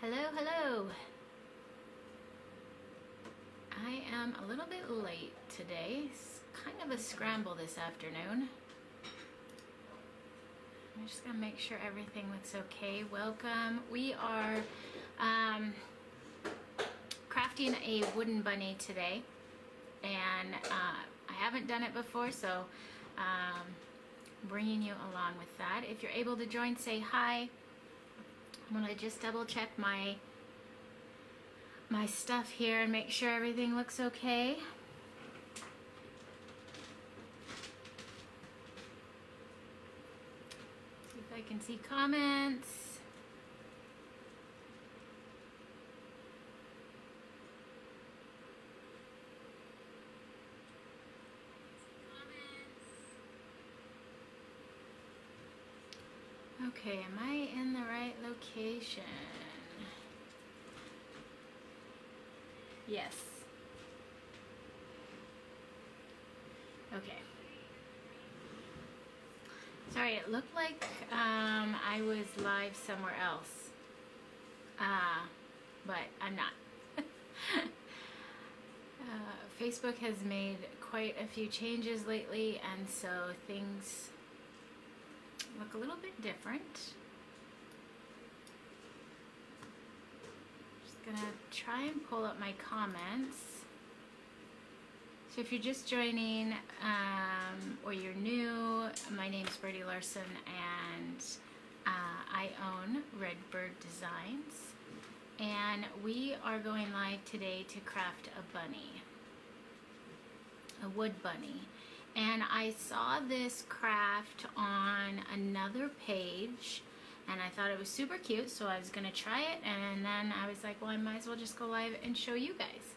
Hello, hello. I am a little bit late today. It's kind of a scramble this afternoon. I'm just gonna make sure everything looks okay. Welcome. We are crafting a wooden bunny today, and I haven't done it before, so bringing you along with that. If you're able to join, say hi. I'm gonna just double check my stuff here and make sure everything looks okay. See if I can see comments. Okay, am I in the right location? Yes. Okay. Sorry, it looked like I was live somewhere else. But I'm not. Facebook has made quite a few changes lately, and so things look a little bit different. Just gonna try and pull up my comments. So if you're just joining or you're new, my name's Byrdie Larsen, and I own Redbyrd Designs, and we are going live today to craft a bunny, a wood bunny. And I saw this craft on another page, and I thought it was super cute, so I was gonna try it, and then I was like, well, I might as well just go live and show you guys.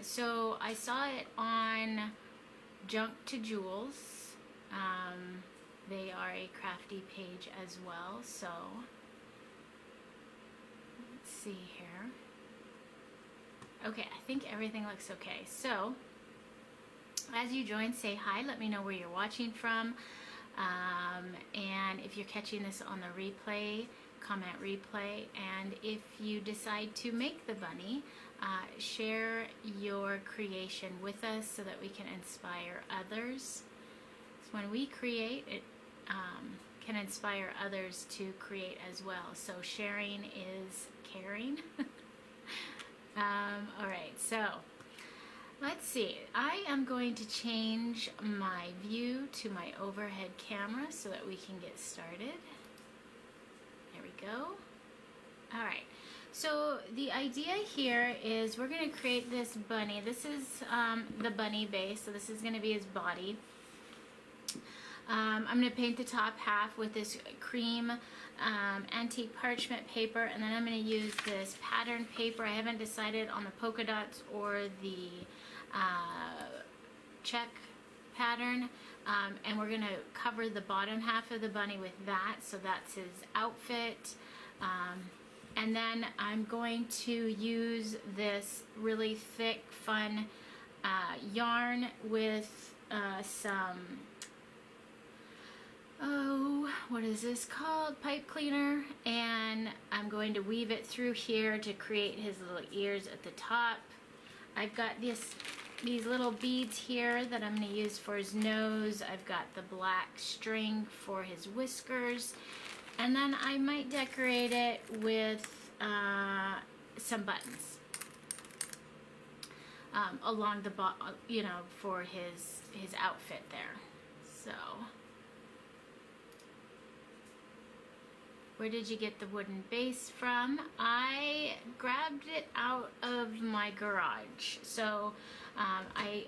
So I saw it on Junk to Jewels. They are a crafty page as well, so let's see here. Okay, I think everything looks okay. So as you join, say hi, let me know where you're watching from, and if you're catching this on the replay, comment replay. And if you decide to make the bunny, share your creation with us so that we can inspire others. So when we create, it can inspire others to create as well. So sharing is caring. All right, so let's see. I am going to change my view to my overhead camera so that we can get started. There we go. All right. So the idea here is we're going to create this bunny. This is the bunny base. So this is going to be his body. I'm going to paint the top half with this cream antique parchment paper, and then I'm going to use this pattern paper. I haven't decided on the polka dots or the check pattern, and we're going to cover the bottom half of the bunny with that, so that's his outfit. And then I'm going to use this really thick, fun yarn with some, what is this called? Pipe cleaner. And I'm going to weave it through here to create his little ears at the top. I've got these little beads here that I'm going to use for his nose. I've got the black string for his whiskers. And then I might decorate it with some buttons along the bottom, you know, for his outfit there. So where did you get the wooden base from? I grabbed it out of my garage. So I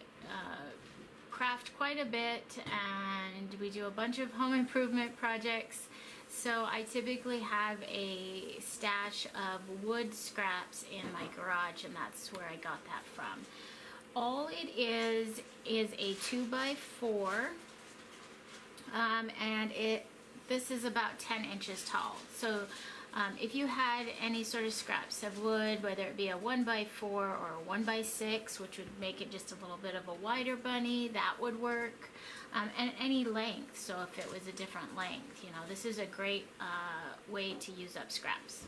craft quite a bit, and we do a bunch of home improvement projects. So I typically have a stash of wood scraps in my garage, and that's where I got that from. All it is a 2x4, and this is about 10 inches tall. So if you had any sort of scraps of wood, whether it be a 1x4 or a 1x6, which would make it just a little bit of a wider bunny, that would work. And any length, so if it was a different length, you know, this is a great way to use up scraps.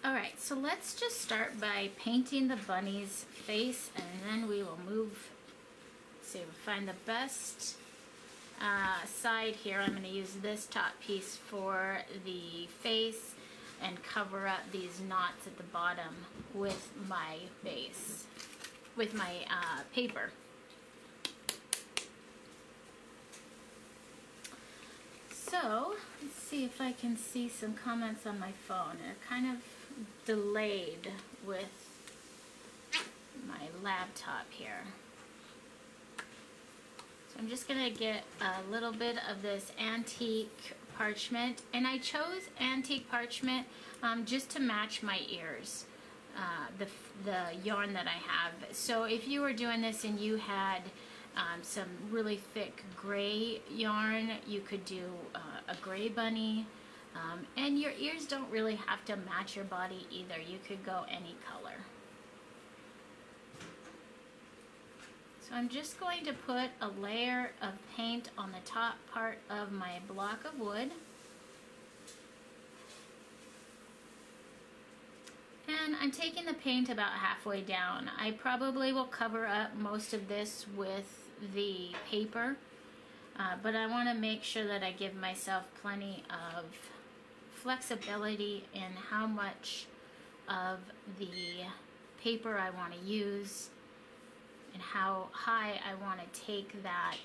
Alright, so let's just start by painting the bunny's face, and then we will move. See if we find the best side here. I'm going to use this top piece for the face and cover up these knots at the bottom with my base, with my paper. So, let's see if I can see some comments on my phone. They're kind of delayed with my laptop here. So I'm just going to get a little bit of this antique parchment, and I chose antique parchment just to match my ears, the yarn that I have. So if you were doing this and you had some really thick gray yarn, you could do a gray bunny, and your ears don't really have to match your body either. You could go any color. So I'm just going to put a layer of paint on the top part of my block of wood. And I'm taking the paint about halfway down. I probably will cover up most of this with the paper, but I want to make sure that I give myself plenty of flexibility in how much of the paper I want to use and how high I want to take that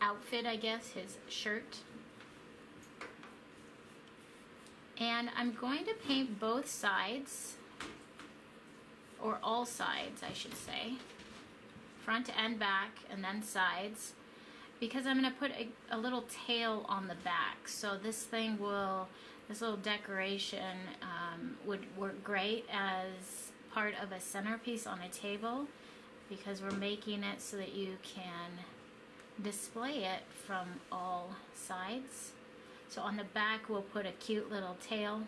outfit, I guess, his shirt. And I'm going to paint both sides, or all sides I should say, front and back and then sides, because I'm going to put a little tail on the back. So this thing will, this little decoration would work great as part of a centerpiece on a table, because we're making it so that you can display it from all sides. So on the back we'll put a cute little tail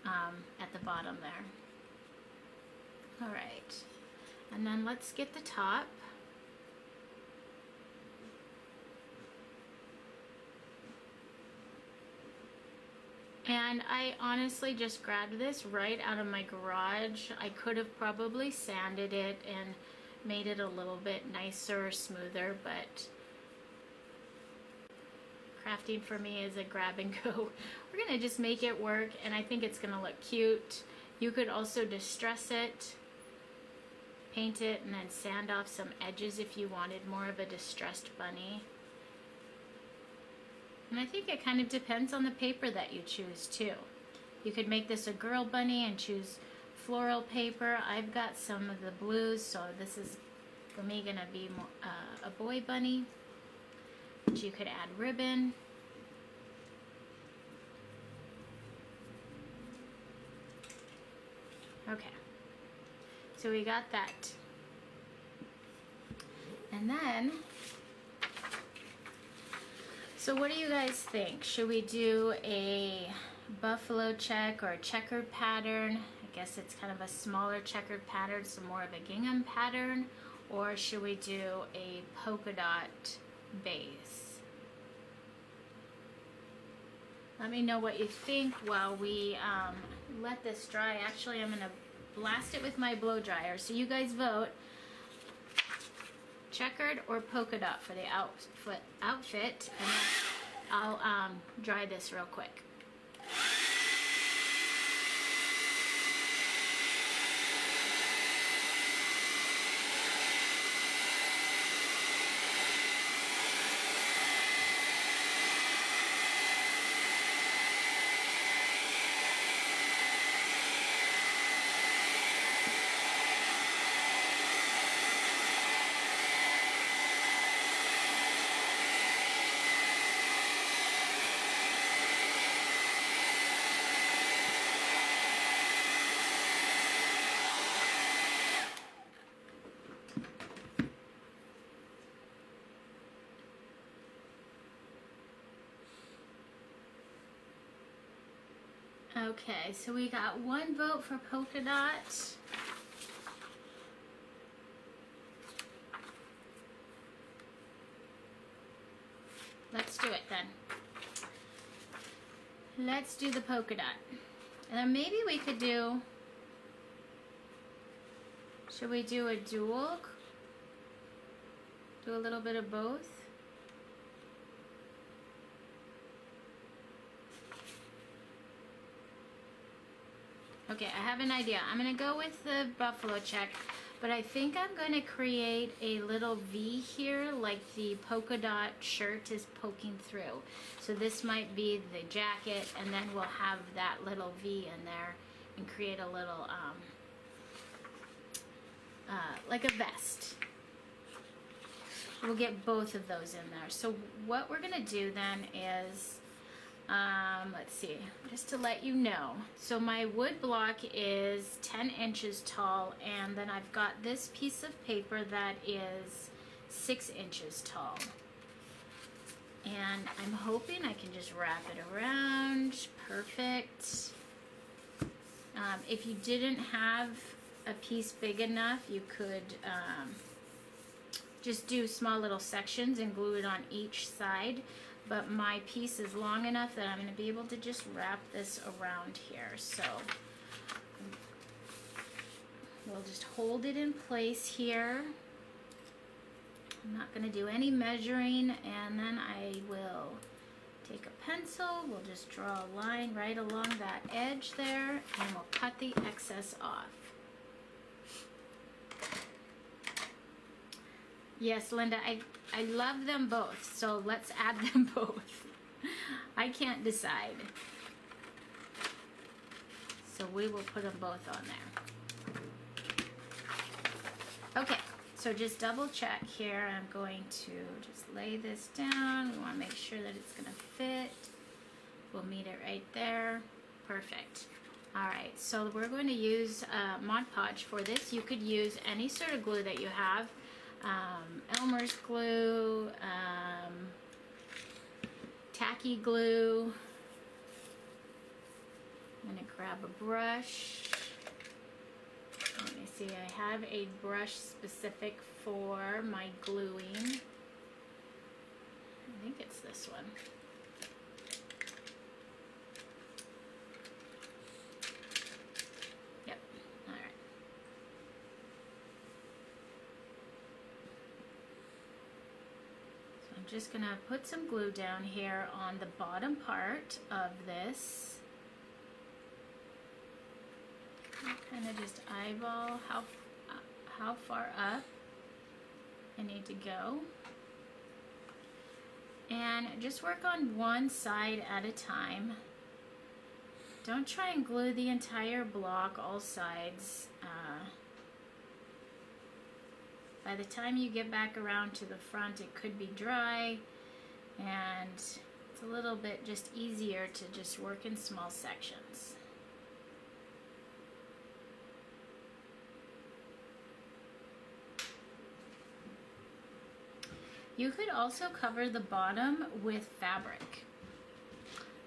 at the bottom there. Alright, and then let's get the top. And I honestly just grabbed this right out of my garage. I could have probably sanded it and made it a little bit nicer or smoother, but crafting for me is a grab and go. We're gonna just make it work, and I think it's gonna look cute. You could also distress it, paint it, and then sand off some edges if you wanted more of a distressed bunny. And I think it kind of depends on the paper that you choose too. You could make this a girl bunny and choose floral paper. I've got some of the blues, so this is for me gonna be more, a boy bunny. But you could add ribbon. Okay, so we got that. And then, so what do you guys think? Should we do a buffalo check or a checkered pattern? I guess it's kind of a smaller checkered pattern, so more of a gingham pattern. Or should we do a polka dot base? Let me know what you think while we let this dry. Actually, I'm gonna blast it with my blow dryer. So you guys vote, checkered or polka dot for the outfit, and then I'll dry this real quick. Okay, so we got one vote for polka dot. Let's do it then. let's do the polka dot. And then maybe we could do, should we do a dual? Do a little bit of both? Okay, I have an idea. I'm gonna go with the buffalo check, but I think I'm gonna create a little V here, like the polka dot shirt is poking through. So this might be the jacket, and then we'll have that little V in there and create a little, like a vest. We'll get both of those in there. So what we're gonna do then is, let's see, just to let you know. So my wood block is 10 inches tall, and then I've got this piece of paper that is 6 inches tall. And I'm hoping I can just wrap it around. Perfect. If you didn't have a piece big enough, you could just do small little sections and glue it on each side. But my piece is long enough that I'm going to be able to just wrap this around here. So we'll just hold it in place here. I'm not going to do any measuring, and then I will take a pencil, we'll just draw a line right along that edge there, and we'll cut the excess off. Yes, Linda, I love them both, so let's add them both. I can't decide. So we will put them both on there. Okay, so just double check here. I'm going to just lay this down. We want to make sure that it's going to fit. We'll meet it right there. Perfect. All right, so we're going to use Mod Podge for this. You could use any sort of glue that you have. Elmer's glue, tacky glue. I'm going to grab a brush. Let me see, I have a brush specific for my gluing. I think it's this one. Yep, all right. So I'm just gonna put some glue down here on the bottom part of this. Kind of just eyeball how far up I need to go, and just work on one side at a time. Don't try and glue the entire block, all sides. By the time you get back around to the front, it could be dry, and it's a little bit just easier to just work in small sections. You could also cover the bottom with fabric.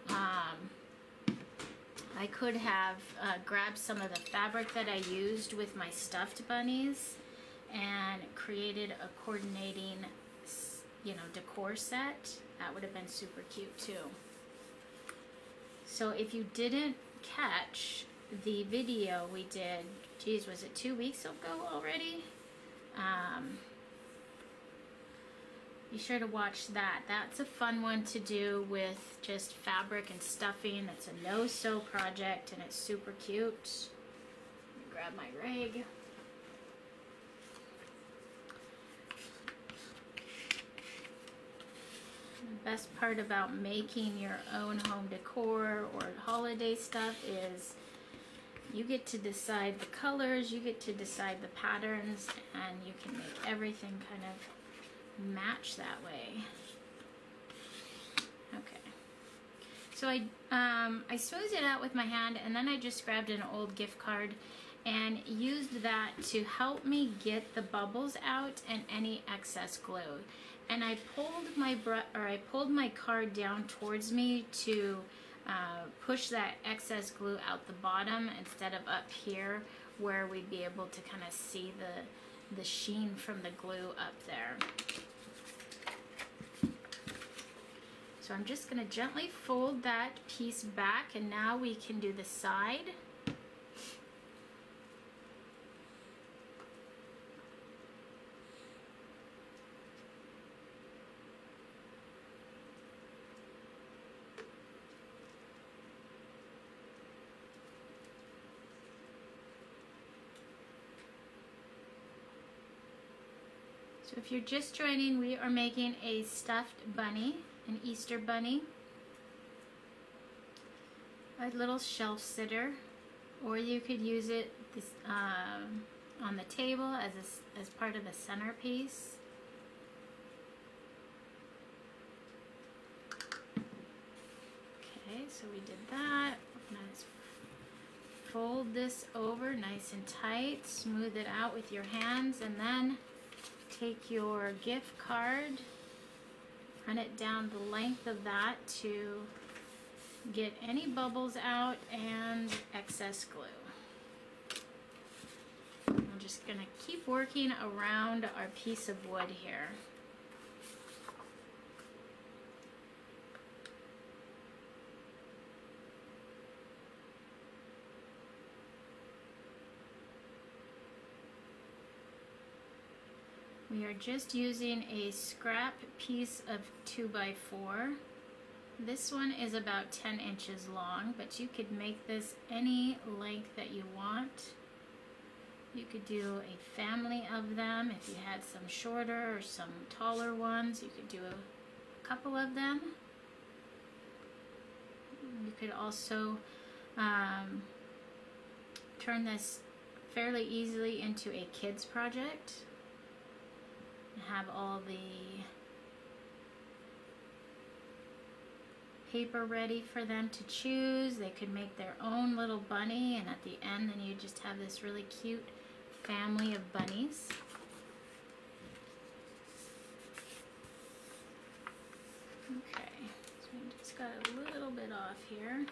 I could have grabbed some of the fabric that I used with my stuffed bunnies and created a coordinating, decor set. That would have been super cute too. So if you didn't catch the video we did, geez, was it 2 weeks ago already? Be sure to watch that. That's a fun one to do with just fabric and stuffing. It's a no-sew project and it's super cute. Grab my rig. The best part about making your own home decor or holiday stuff is you get to decide the colors, you get to decide the patterns, and you can make everything kind of match that way. Okay, so I smoothed it out with my hand, and then I just grabbed an old gift card and used that to help me get the bubbles out and any excess glue. And I pulled my card down towards me to push that excess glue out the bottom instead of up here where we'd be able to kind of see the sheen from the glue up there. So I'm just going to gently fold that piece back, and now we can do the side. So if you're just joining, we are making a stuffed bunny, an Easter bunny, a little shelf sitter, or you could use it on the table as part of the centerpiece. Okay, so we did that. We're gonna fold this over nice and tight, smooth it out with your hands, and then take your gift card, run it down the length of that to get any bubbles out and excess glue. I'm just going to keep working around our piece of wood here. We are just using a scrap piece of 2x4. This one is about 10 inches long, but you could make this any length that you want. You could do a family of them. If you had some shorter or some taller ones, you could do a couple of them. You could also turn this fairly easily into a kids project. Have all the paper ready for them to choose. They could make their own little bunny, and at the end then you just have this really cute family of bunnies. Okay, so we just got a little bit off here.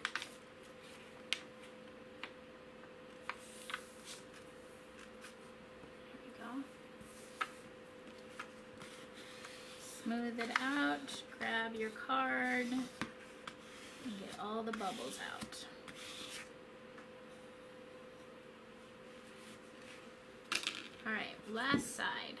Smooth it out, grab your card, and get all the bubbles out. All right, last side.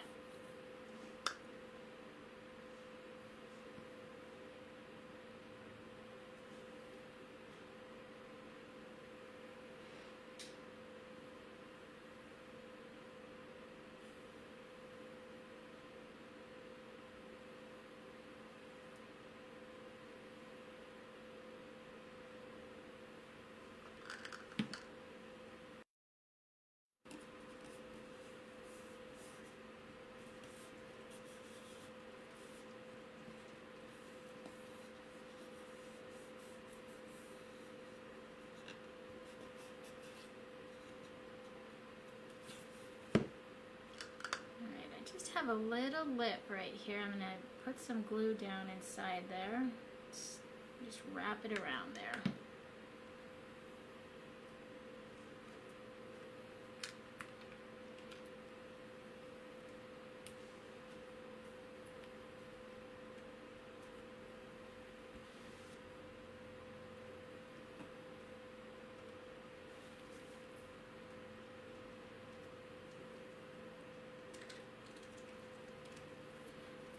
Have a little lip right here. I'm going to put some glue down inside there. Just wrap it around there.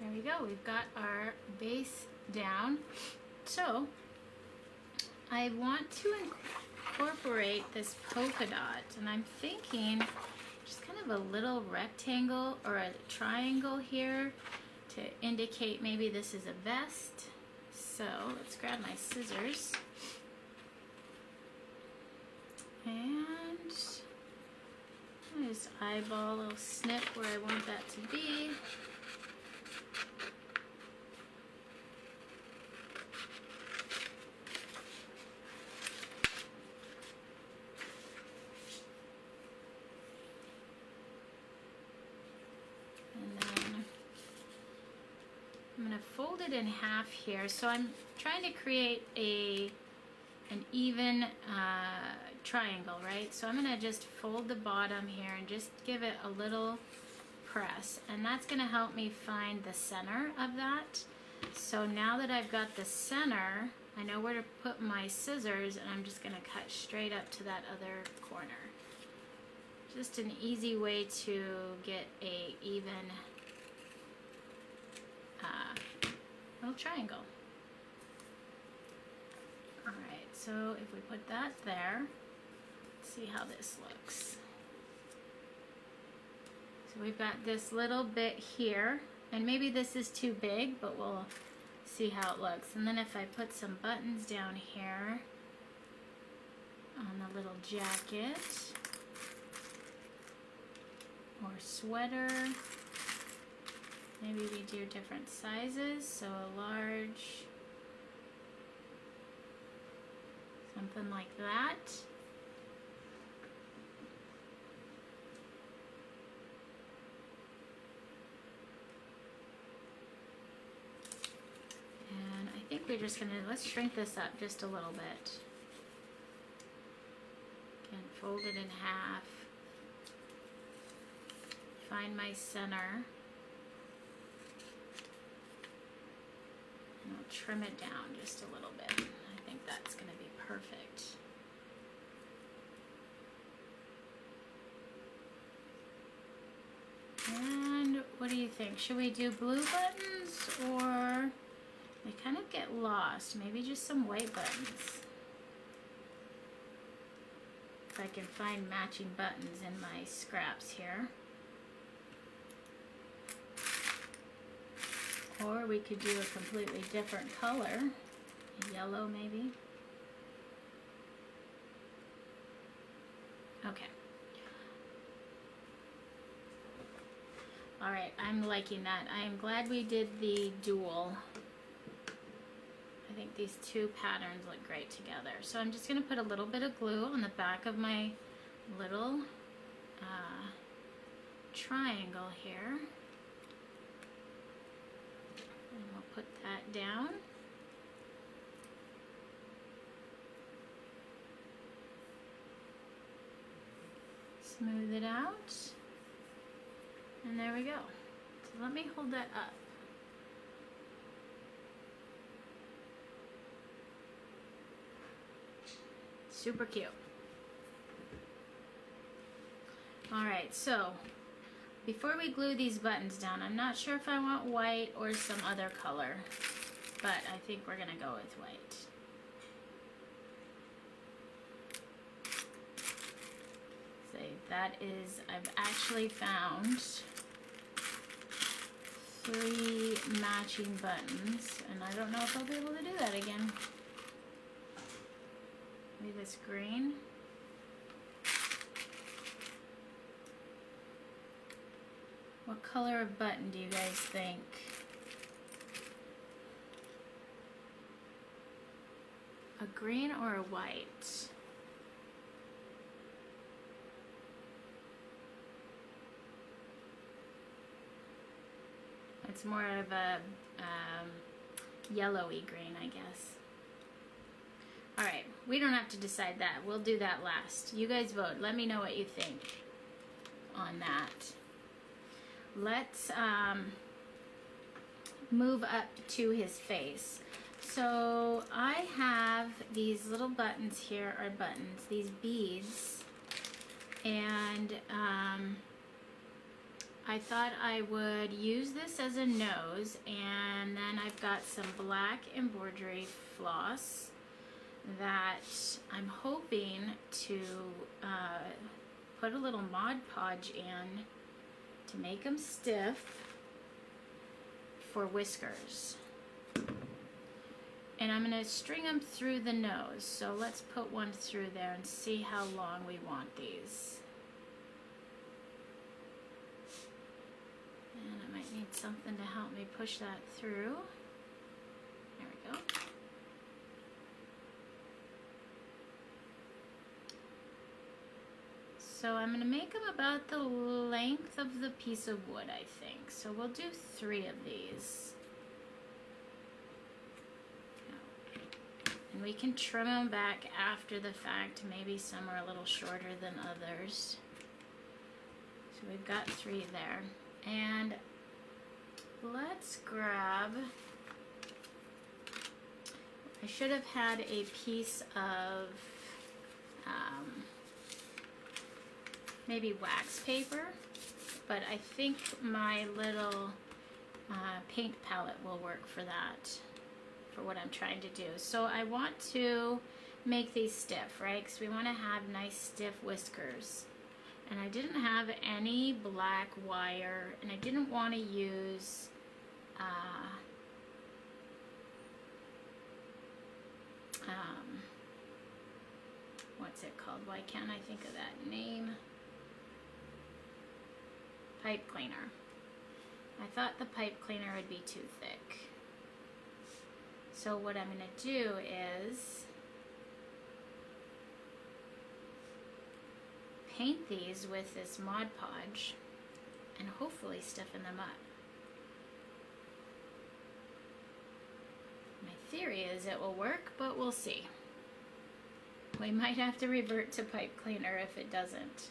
There we go, we've got our base down. So I want to incorporate this polka dot, and I'm thinking just kind of a little rectangle or a triangle here to indicate maybe this is a vest. So let's grab my scissors and just eyeball a little snip where I want that to be. Fold it in half here, so I'm trying to create an even triangle, right? So I'm going to just fold the bottom here and just give it a little press, and that's going to help me find the center of that. So now that I've got the center, I know where to put my scissors, and I'm just going to cut straight up to that other corner. Just an easy way to get a even little triangle. Alright, so if we put that there, let's see how this looks. So we've got this little bit here, and maybe this is too big, but we'll see how it looks. And then if I put some buttons down here on the little jacket or sweater, maybe we do different sizes, so a large, something like that. And I think we're just gonna, let's shrink this up just a little bit. Again, fold it in half. Find my center. And I'll trim it down just a little bit. I think that's going to be perfect. And what do you think? Should we do blue buttons, or they kind of get lost? Maybe just some white buttons. If I can find matching buttons in my scraps here. Or we could do a completely different color, yellow maybe. Okay. All right, I'm liking that. I am glad we did the dual. I think these two patterns look great together. So I'm just gonna put a little bit of glue on the back of my little triangle here. And we'll put that down. Smooth it out. And there we go. So let me hold that up. Super cute. Alright, so before we glue these buttons down, I'm not sure if I want white or some other color, but I think we're gonna go with white. See, that is, I've actually found 3 matching buttons, and I don't know if I'll be able to do that again. Maybe this green. What color of button do you guys think? A green or a white? It's more of a yellowy green, I guess. Alright, we don't have to decide that. We'll do that last. You guys vote. Let me know what you think on that. Let's move up to his face. So I have these little buttons here, or buttons, these beads, and I thought I would use this as a nose, and then I've got some black embroidery floss that I'm hoping to put a little Mod Podge in to make them stiff for whiskers. And I'm going to string them through the nose. So let's put one through there and see how long we want these. And I might need something to help me push that through. There we go. So I'm going to make them about the length of the piece of wood, I think. So we'll do 3 of these. And we can trim them back after the fact. Maybe some are a little shorter than others. So we've got 3 there. And let's grab I should have had a piece of maybe wax paper, but I think my little paint palette will work for that, for what I'm trying to do. So I want to make these stiff, right? Because we want to have nice stiff whiskers. And I didn't have any black wire, and I didn't want to use what's it called? Why can't I think of that name? Pipe cleaner. I thought the pipe cleaner would be too thick. So what I'm going to do is paint these with this Mod Podge and hopefully stiffen them up. My theory is it will work, but we'll see. We might have to revert to pipe cleaner if it doesn't.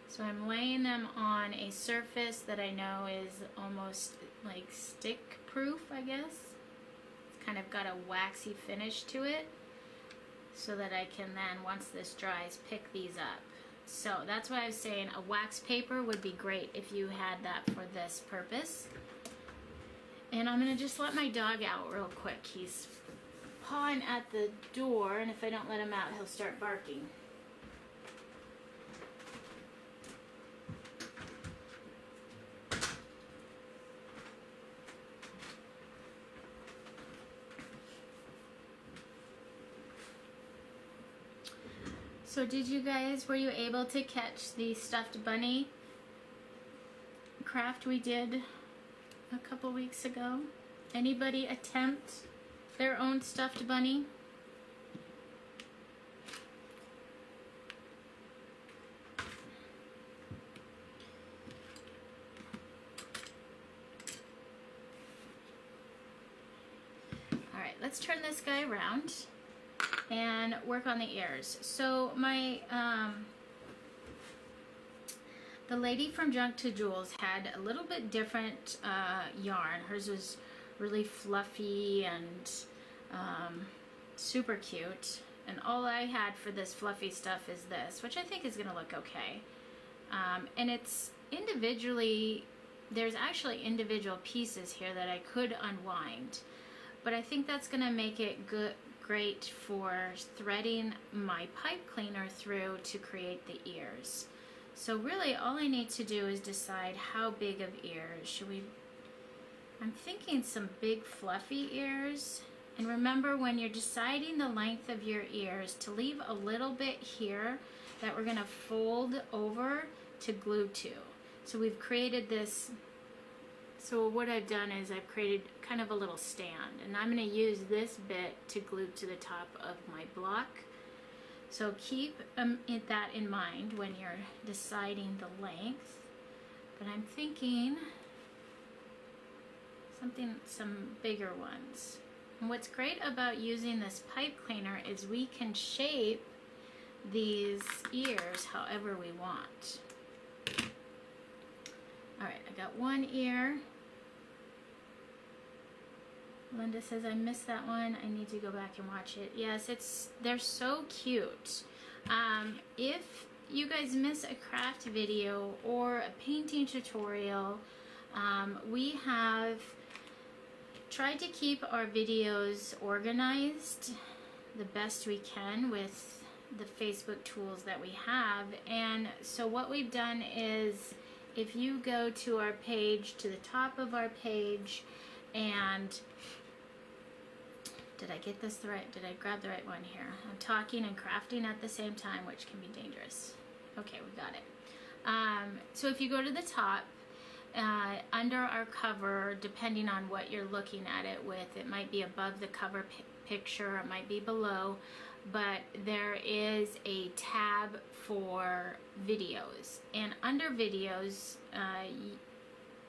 So I'm laying them on a surface that I know is almost like stick proof, I guess. It's kind of got a waxy finish to it, so that I can then, once this dries, pick these up. So that's why I was saying a wax paper would be great if you had that for this purpose. And I'm gonna just let my dog out real quick. He's pawing at the door, and if I don't let him out, he'll start barking. So did you guys, were you able to catch the stuffed bunny craft we did a couple weeks ago? Anybody attempt their own stuffed bunny? All right, let's turn this guy around and work on the ears. So my the lady from Junk to Jewels had a little bit different yarn. Hers was really fluffy and super cute, and all I had for this fluffy stuff is this, which I think is gonna look okay. And it's individually, there's actually individual pieces here that I could unwind, but I think that's gonna make it great for threading my pipe cleaner through to create the ears. So really all I need to do is decide how big of ears. Should we, I'm thinking some big fluffy ears. And remember, when you're deciding the length of your ears, to leave a little bit here that we're gonna fold over to glue to. So we've created this. So what I've done is I've created kind of a little stand, and I'm going to use this bit to glue to the top of my block. So keep that in mind when you're deciding the length. But I'm thinking some bigger ones. And what's great about using this pipe cleaner is we can shape these ears however we want. All right, I got one ear. Linda says, I missed that one. I need to go back and watch it. Yes, they're so cute. If you guys miss a craft video or a painting tutorial, we have tried to keep our videos organized the best we can with the Facebook tools that we have. And so what we've done is, if you go to our page, to the top of our page, and did I get this right? Did I grab the right one here? I'm talking and crafting at the same time, which can be dangerous. Okay, we got it. So if you go to the top, under our cover, depending on what you're looking at it with, it might be above the cover picture, it might be below, but there is a tab for videos. And under videos,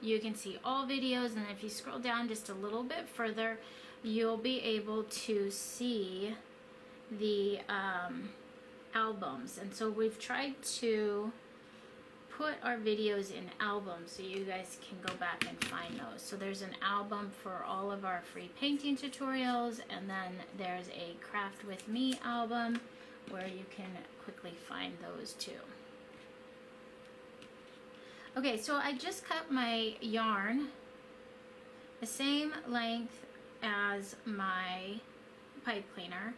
you can see all videos, and if you scroll down just a little bit further, you'll be able to see the albums. And so we've tried to put our videos in albums so you guys can go back and find those. So there's an album for all of our free painting tutorials, and then there's a Craft With Me album where you can quickly find those too. Okay, so I just cut my yarn the same length as my pipe cleaner,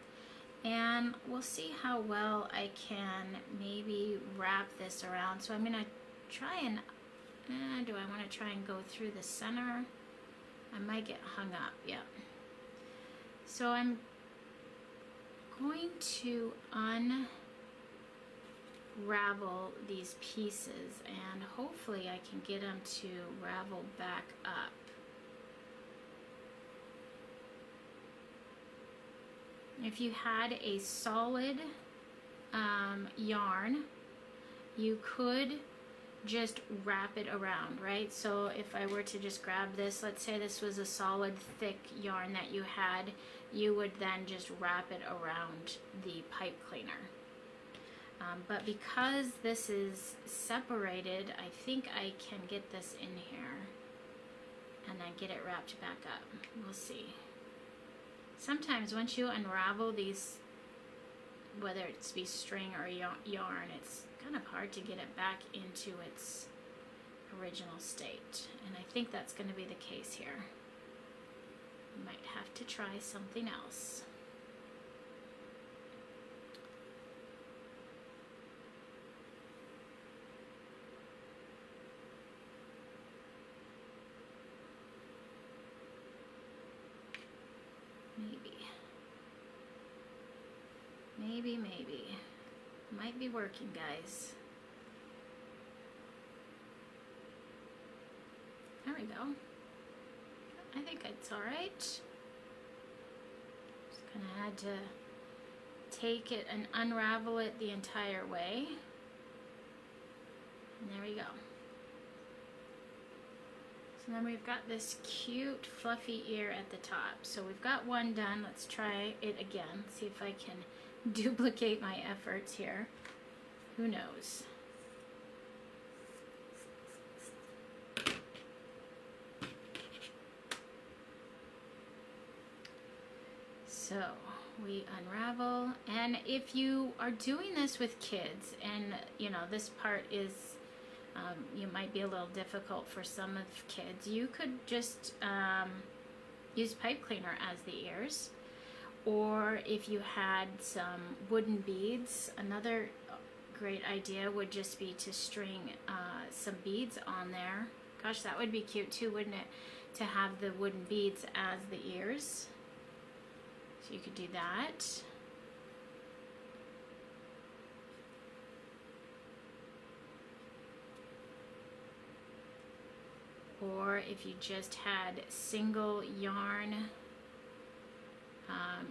and we'll see how well I can maybe wrap this around. So I'm gonna try and, do I wanna try and go through the center? I might get hung up, yeah. So I'm going to unravel these pieces, and hopefully I can get them to ravel back up. If you had a solid yarn, you could just wrap it around, right? So if I were to just grab this, let's say this was a solid thick yarn that you had, you would then just wrap it around the pipe cleaner. But because this is separated, I think I can get this in here and then get it wrapped back up. We'll see. Sometimes once you unravel these, whether it's be string or yarn, it's kind of hard to get it back into its original state. And I think that's going to be the case here. Might have to try something else. Maybe. Might be working, guys. There we go. I think it's alright. Just gonna have to take it and unravel it the entire way. And there we go. So then we've got this cute fluffy ear at the top. So we've got one done. Let's try it again. See if I can duplicate my efforts here. Who knows? So we unravel, and if you are doing this with kids, and you know this part is you might be a little difficult for some of the kids, you could just use pipe cleaner as the ears. Or if you had some wooden beads, another great idea would just be to string some beads on there. Gosh, that would be cute too, wouldn't it? To have the wooden beads as the ears. So you could do that. Or if you just had single yarn,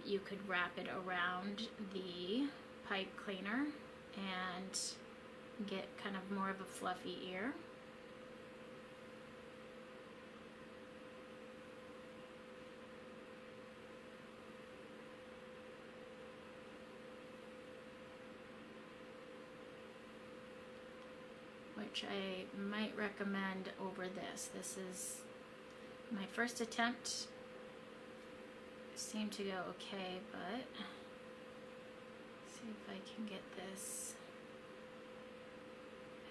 you could wrap it around the pipe cleaner and get kind of more of a fluffy ear. Which I might recommend over this. This is my first attempt. Seemed to go okay, but see if I can get this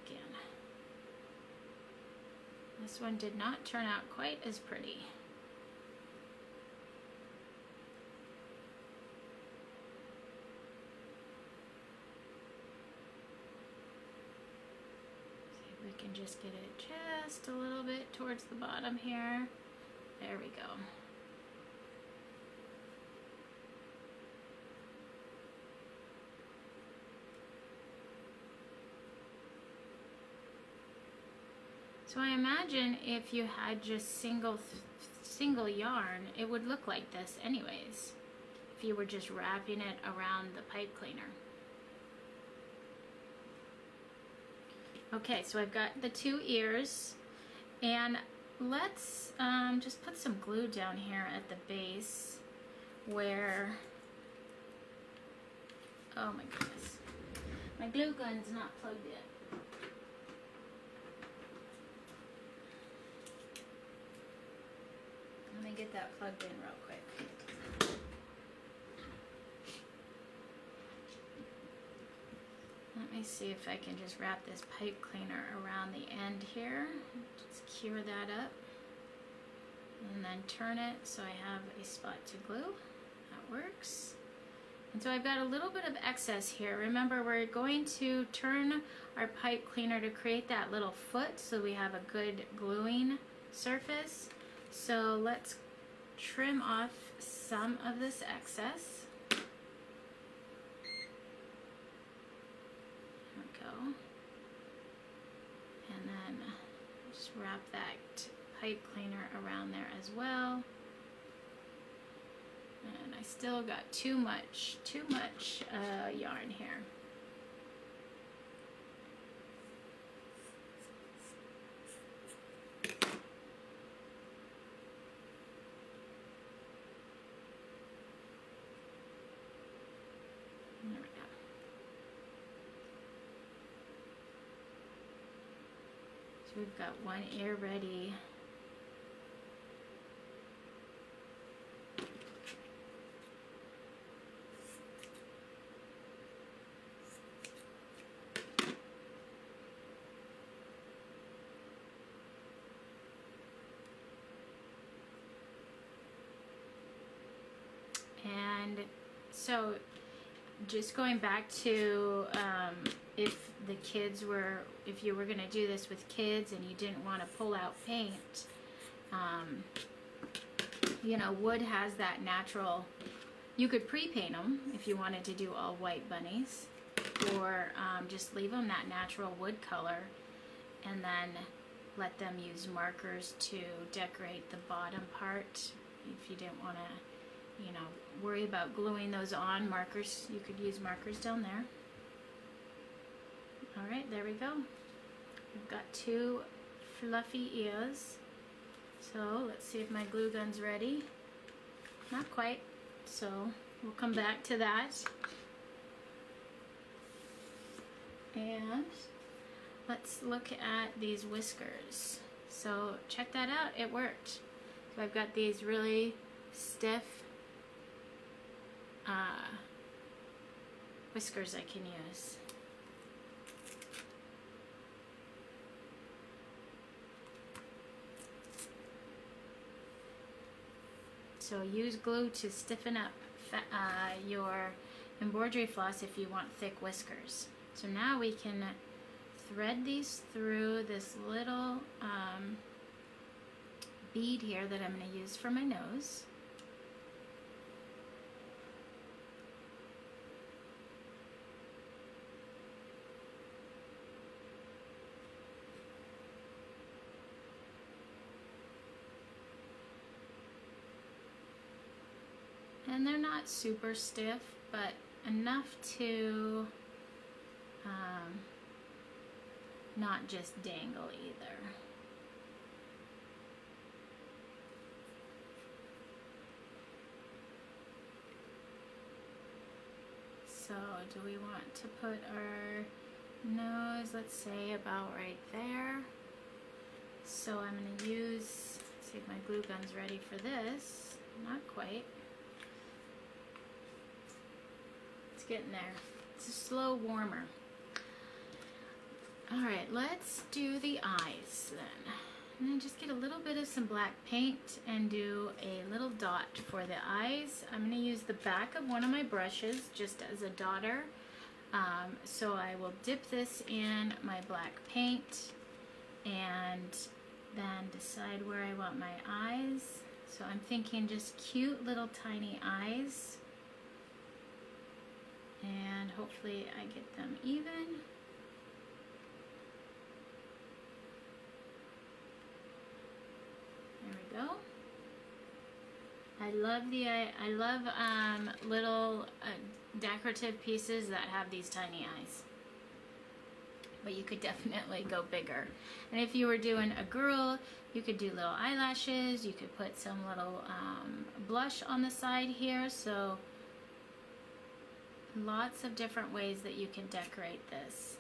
again. This one did not turn out quite as pretty. See if we can just get it just a little bit towards the bottom here. There we go. So I imagine if you had just single yarn, it would look like this anyways, if you were just wrapping it around the pipe cleaner. Okay, so I've got the two ears, and let's just put some glue down here at the base where, oh my goodness, my glue gun's not plugged in. get that plugged in real quick. Let me see if I can just wrap this pipe cleaner around the end here. Just cure that up. And then turn it so I have a spot to glue. That works. And so I've got a little bit of excess here. Remember, we're going to turn our pipe cleaner to create that little foot so we have a good gluing surface. So let's trim off some of this excess. And then just wrap that pipe cleaner around there as well. And I still got too much yarn here. There we go. So we've got one ear ready. And so just going back to if you were going to do this with kids and you didn't want to pull out paint, you know, wood has that natural, you could pre-paint them if you wanted to do all white bunnies, or just leave them that natural wood color and then let them use markers to decorate the bottom part. If you didn't want to, you know, worry about gluing those on, markers, you could use markers down there. All right, there we go. We've got two fluffy ears. So let's see if my glue gun's ready. Not quite, so we'll come back to that. And let's look at these whiskers. So check that out, it worked. So I've got these really stiff whiskers I can use. So use glue to stiffen up your embroidery floss if you want thick whiskers. So now we can thread these through this little bead here that I'm going to use for my nose. And they're not super stiff, but enough to not just dangle either. So do we want to put our nose, let's say about right there. So I'm going to use, let's see if my glue gun's ready for this. Not quite. It's getting there. It's a slow warmer. Alright, let's do the eyes then. And then just get a little bit of some black paint and do a little dot for the eyes. I'm going to use the back of one of my brushes just as a dotter. So I will dip this in my black paint and then decide where I want my eyes. So I'm thinking just cute little tiny eyes. And hopefully I get them even. There we go. I love little decorative pieces that have these tiny eyes. But you could definitely go bigger. And if you were doing a girl, you could do little eyelashes. You could put some little blush on the side here. So lots of different ways that you can decorate this.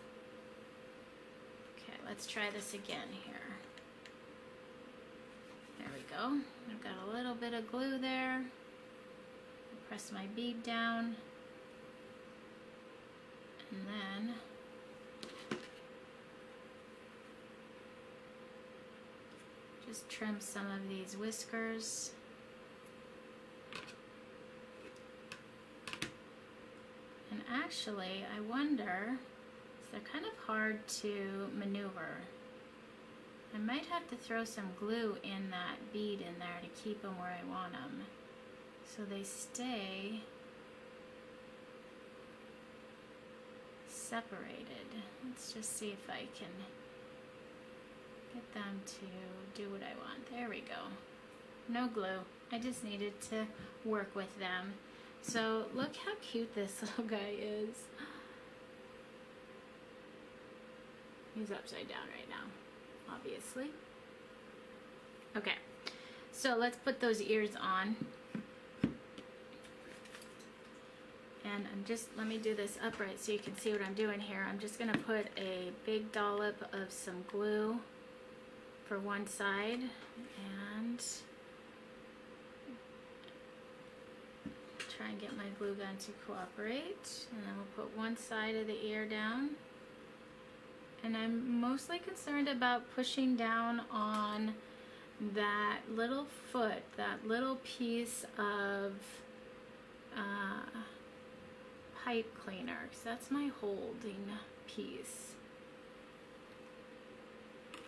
Okay, let's try this again here. There we go. go. I've got a little bit of glue there. Press my bead down. And then just trim some of these whiskers. And actually, I wonder, they're kind of hard to maneuver. I might have to throw some glue in that bead in there to keep them where I want them, so they stay separated. Let's just see if I can get them to do what I want. There we go. No glue. I just needed to work with them. So look how cute this little guy is. He's upside down right now, obviously. Okay, so let's put those ears on. And let me do this upright so you can see what I'm doing here. I'm just gonna put a big dollop of some glue for one side and try and get my glue gun to cooperate. And then we'll put one side of the ear down. And I'm mostly concerned about pushing down on that little foot, that little piece of pipe cleaner, because that's my holding piece.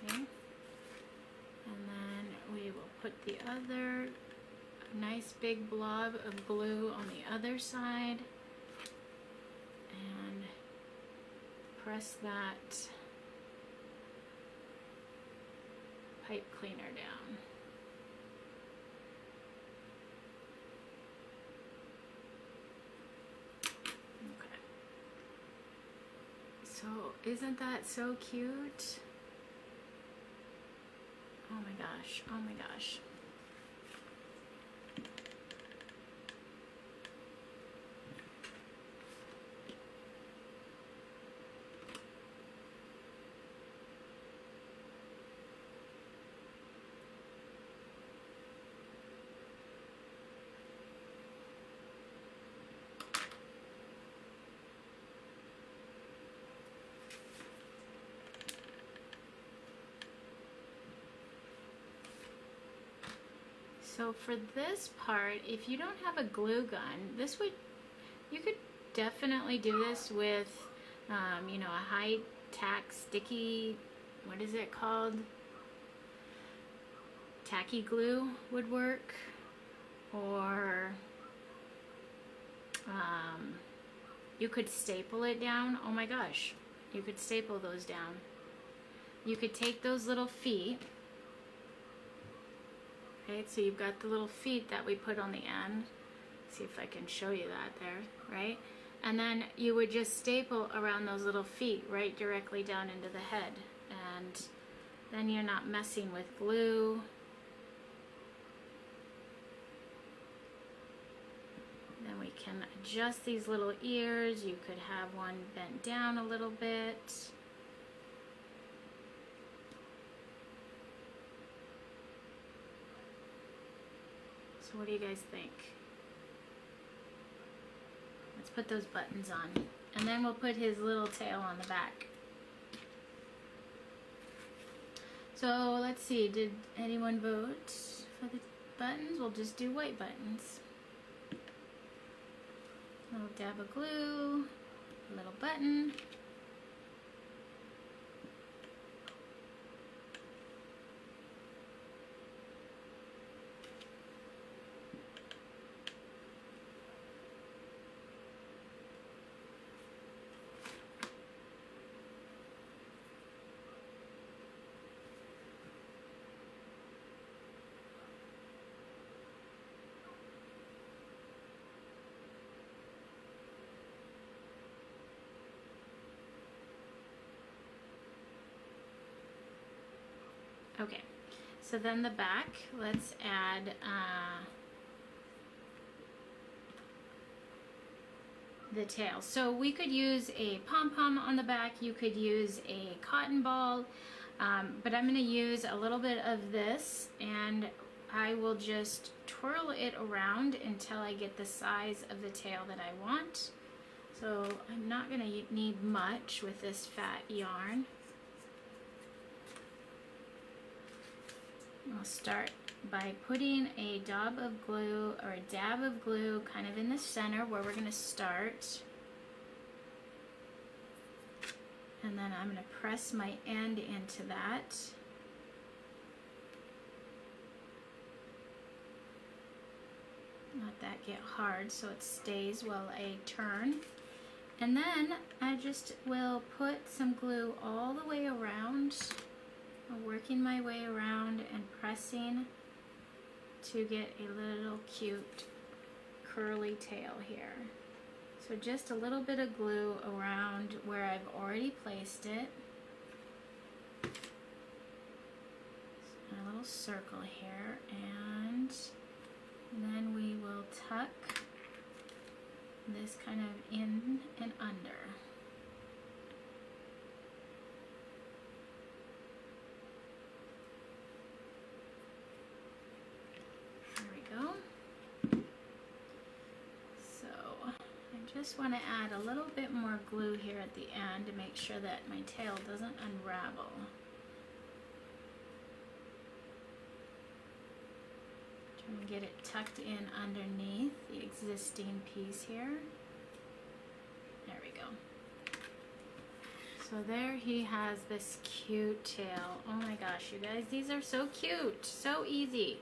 Okay. And then we will put the other nice big blob of glue on the other side and press that pipe cleaner down. Okay. So isn't that so cute? Oh my gosh, oh my gosh. So for this part, if you don't have a glue gun, you could definitely do this with, you know, a high tack sticky, what is it called? Tacky glue would work, or you could staple it down. Oh my gosh, you could staple those down. You could take those little feet. Okay, so you've got the little feet that we put on the end. See if I can show you that there, right? And then you would just staple around those little feet right directly down into the head. And then you're not messing with glue. Then we can adjust these little ears. You could have one bent down a little bit. So what do you guys think? Let's put those buttons on. And then we'll put his little tail on the back. So let's see, did anyone vote for the buttons? We'll just do white buttons. A little dab of glue, a little button. Okay, so then the back, let's add the tail. So we could use a pom-pom on the back, you could use a cotton ball, but I'm going to use a little bit of this, and I will just twirl it around until I get the size of the tail that I want. So I'm not going to need much with this fat yarn. I'll start by putting a dab of glue or a dab of glue kind of in the center where we're going to start. And then I'm going to press my end into that. Let that get hard so it stays while I turn. And then I just will put some glue all the way around. I'm working my way around and pressing to get a little cute curly tail here. So just a little bit of glue around where I've already placed it. A little circle here, and then we will tuck this kind of in and under. There we go. So I just want to add a little bit more glue here at the end to make sure that my tail doesn't unravel. And get it tucked in underneath the existing piece here. There we go. So there he has this cute tail. Oh my gosh, you guys, these are so cute, so easy.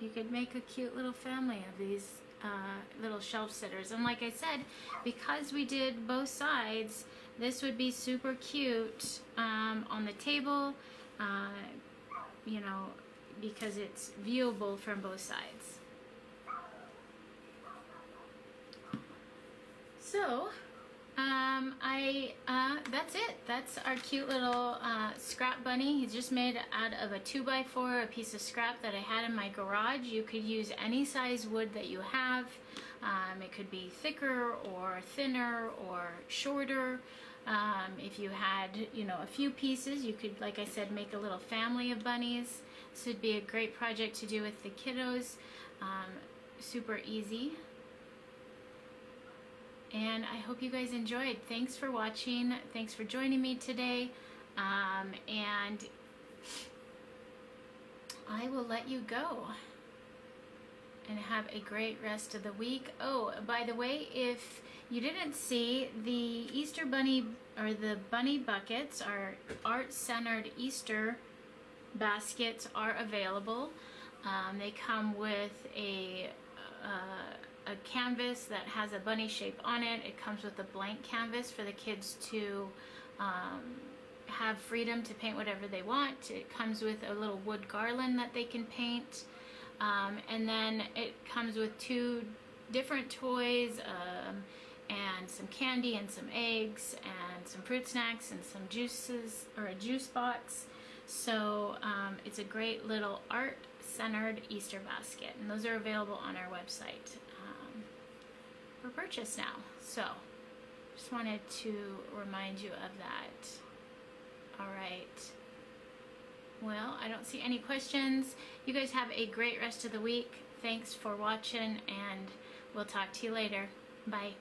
You could make a cute little family of these little shelf sitters. And like I said, because we did both sides, this would be super cute on the table, you know, because it's viewable from both sides. So, that's it. That's our cute little scrap bunny. He's just made out of a 2x4, a piece of scrap that I had in my garage. You could use any size wood that you have. It could be thicker or thinner or shorter. If you had, you know, a few pieces, you could, like I said, make a little family of bunnies. This would be a great project to do with the kiddos. Super easy. And I hope you guys enjoyed. Thanks for watching. Thanks for joining me today. And I will let you go. And have a great rest of the week. Oh, by the way, if you didn't see, the Easter Bunny, or the bunny buckets, our art-centered Easter baskets are available. They come with a canvas that has a bunny shape on it. It comes with a blank canvas for the kids to have freedom to paint whatever they want. It comes with a little wood garland that they can paint. And then it comes with 2 different toys, and some candy and some eggs and some fruit snacks and some juices, or a juice box. So it's a great little art-centered Easter basket, and those are available on our website for purchase now. So just wanted to remind you of that. All right. Well, I don't see any questions. You guys have a great rest of the week. Thanks for watching, and we'll talk to you later. Bye.